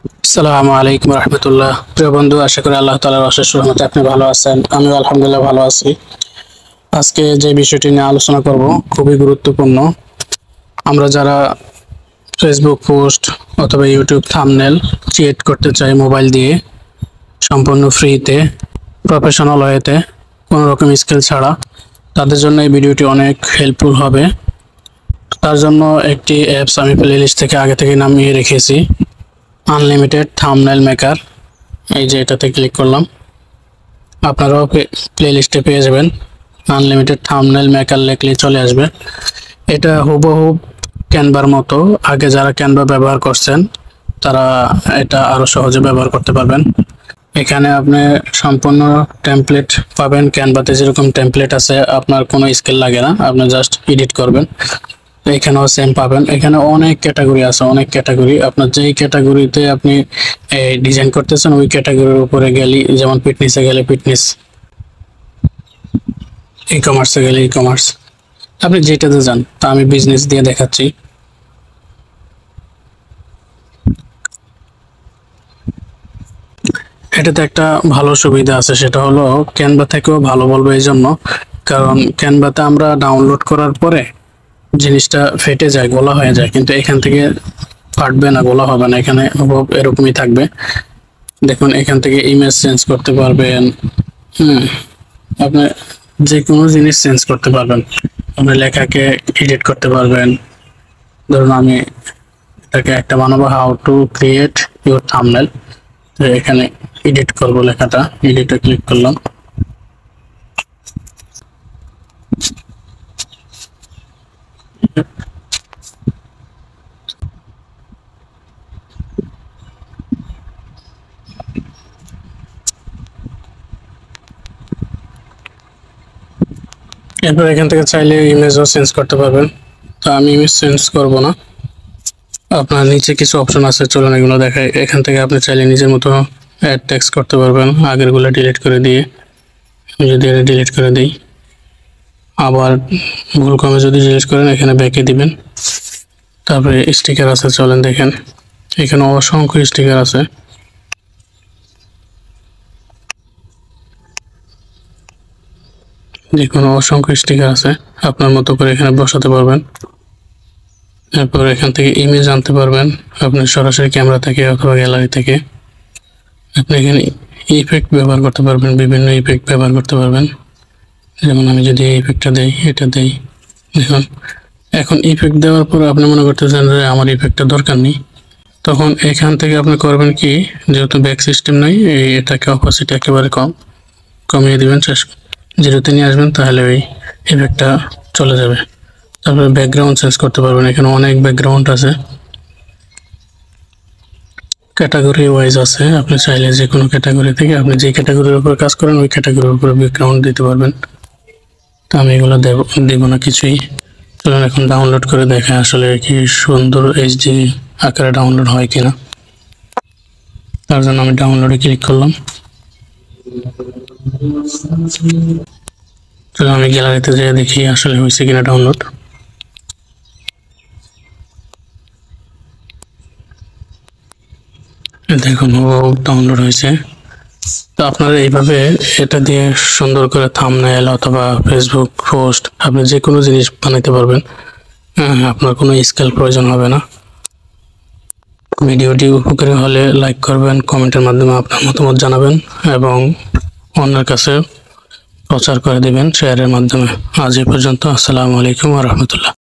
আসসালামু আলাইকুম রহমতুল্লাহ। প্রিয় বন্ধু, আশা করি আল্লাহ তাআলার অশেষ রহমতে আপনি ভালো আছেন। আমি আলহামদুলিল্লাহ ভালো আছি। আজকে যে বিষয়টি নিয়ে আলোচনা করব খুবই গুরুত্বপূর্ণ। আমরা যারা ফেসবুক পোস্ট অথবা ইউটিউব থাম্বনেল ক্রিয়েট করতে চাই মোবাইল দিয়ে সম্পূর্ণ ফ্রিতে, প্রফেশনাল ওয়েতে, কোনো রকম স্কিল ছাড়া, তাদের জন্য এই ভিডিওটি অনেক হেল্পফুল হবে। তার জন্য একটি অ্যাপস আমি প্লে লিস্ট থেকে আগে থেকে নামিয়ে রেখেছি, আনলিমিটেড থাম্বনেল মেকার। এই যে এটাতে ক্লিক করলাম, আপনারাও প্লে লিস্টে পেয়ে যাবেন। আনলিমিটেড থাম্বনেল মেকার লিখলে চলে আসবে। এটা হুবহু ক্যানভার মতো। আগে যারা ক্যানভা ব্যবহার করছেন তারা এটা আরো সহজে ব্যবহার করতে পারবেন। এখানে আপনি সম্পূর্ণ টেমপ্লেট পাবেন। ক্যানভাতে যেরকম টেমপ্লেট আছে, আপনার কোনো স্কিল লাগে না, আপনি জাস্ট এডিট করবেন। এখানেও সেম পাবেন। এখানে অনেক ক্যাটাগরি আছে, অনেক ক্যাটাগরি। আপনার যেই ক্যাটাগরিতে আপনি ডিজাইন করতেছেন ওই ক্যাটাগরির উপরে গেলে, যেমন ফিটনেসে গেলে ফিটনেস, ই কমার্সে গেলে ই কমার্স, আপনি যেটাতে যান। তা আমি বিজনেস দিয়ে দেখাচ্ছি। এটাতে একটা ভালো সুবিধা আছে, সেটা হলো ক্যানভা থেকেও ভালো বলবো এই জন্য, কারণ ক্যানভাতে আমরা ডাউনলোড করার পরে জিনিসটা ফেটে যায়, গোলা হয়ে যায়, কিন্তু এখান থেকে ফাটবে না, গোলা হবে না। এখানে এরকমই থাকবে। দেখুন, এখান থেকে ইমেজ চেঞ্জ করতে পারবেন। আপনি যে কোনো জিনিস চেঞ্জ করতে পারবেন। আপনি লেখাকে এডিট করতে পারবেন। ধরুন আমি এটাকে একটা বানাবো, how to create your thumbnail. তো এখানে এডিট করব, লেখাটা এডিটে ক্লিক করলাম। এরপর এখান থেকে চাইলে ইমেজও চেঞ্জ করতে পারবেন। তো আমি ইমেজ চেঞ্জ করব না। আপনার নিচে কিছু অপশন আছে, চলুন এগুলো দেখাই। এখান থেকে আপনি চাইলে নিজের মতো অ্যাড টেক্সট করতে পারবেন, আগেরগুলো ডিলিট করে দিয়ে। আমি যদি এটা ডিলিট করে দিই, আবার ভুল কমে যদি ডিলিট করেন এখানে ব্যাকে দিবেন। তারপরে স্টিকার আছে, চলেন দেখেন। এখানে অসংখ্য স্টিকার আছে। দেখুন, অসংখ্য স্টিকার আছে, আপনার মতো করে এখানে বসাতে পারবেন। এরপর এখান থেকে ইমেজ আনতে পারবেন, আপনি সরাসরি ক্যামেরা থেকে অথবা গ্যালারি থেকে। আপনি এখানে ইফেক্ট ব্যবহার করতে পারবেন, বিভিন্ন ইফেক্ট ব্যবহার করতে পারবেন। যেমন আমি যদি এই ইফেক্টটা দেই, এটা দেই, দেখুন এখন ইফেক্ট দেওয়ার পর আপনি মনে করতেছেন যে আমার ইফেক্টটা দরকার নেই, তখন এখান থেকে আপনি করবেন কি, যেহেতু ব্যাক সিস্টেম নাই, এটাকে অপোজিট একেবারে কমিয়ে দিবেন, শেষ জিরোতে নিয়ে আসবেন, তাহলে ওই ইফেক্টটা চলে যাবে। তারপরে ব্যাকগ্রাউন্ড চেঞ্জ করতে পারবেন। এখানে অনেক ব্যাকগ্রাউন্ড আছে, ক্যাটাগরি ওয়াইজ আছে। আপনি চাইলে যে কোনো ক্যাটাগরি থেকে, আপনি যে ক্যাটাগরির উপর কাজ করেন ওই ক্যাটাগরির উপর ব্যাকগ্রাউন্ড দিতে পারবেন। তো আমি এগুলো দেব না কিছুই। চলুন এখন ডাউনলোড করে দেখায় আসলে কি সুন্দর এইচডি আকারে ডাউনলোড হয় কিনা। তার জন্য আমি ডাউনলোডে ক্লিক করলাম। চলুন আমি গ্যালারিতে যেয়ে দেখি আসলে হয়েছে কিনা ডাউনলোড। দেখুন, ও ডাউনলোড হয়েছে। তো আপনারা এইভাবে এটা দিয়ে সুন্দর করে থাম্বনেল অথবা ফেসবুক পোস্ট, আপনি যে কোনো জিনিস বানাতে পারবেন। আপনার কোনো স্কেল প্রয়োজন হবে না। ভিডিওটি উপকারী হলে লাইক করবেন, কমেন্টের মাধ্যমে আপনার মতামত জানাবেন এবং অন্যের কাছে প্রচার করে দিবেন শেয়ারের মাধ্যমে। আজ এই পর্যন্ত। আসসালামু আলাইকুম ওয়া রাহমাতুল্লাহ।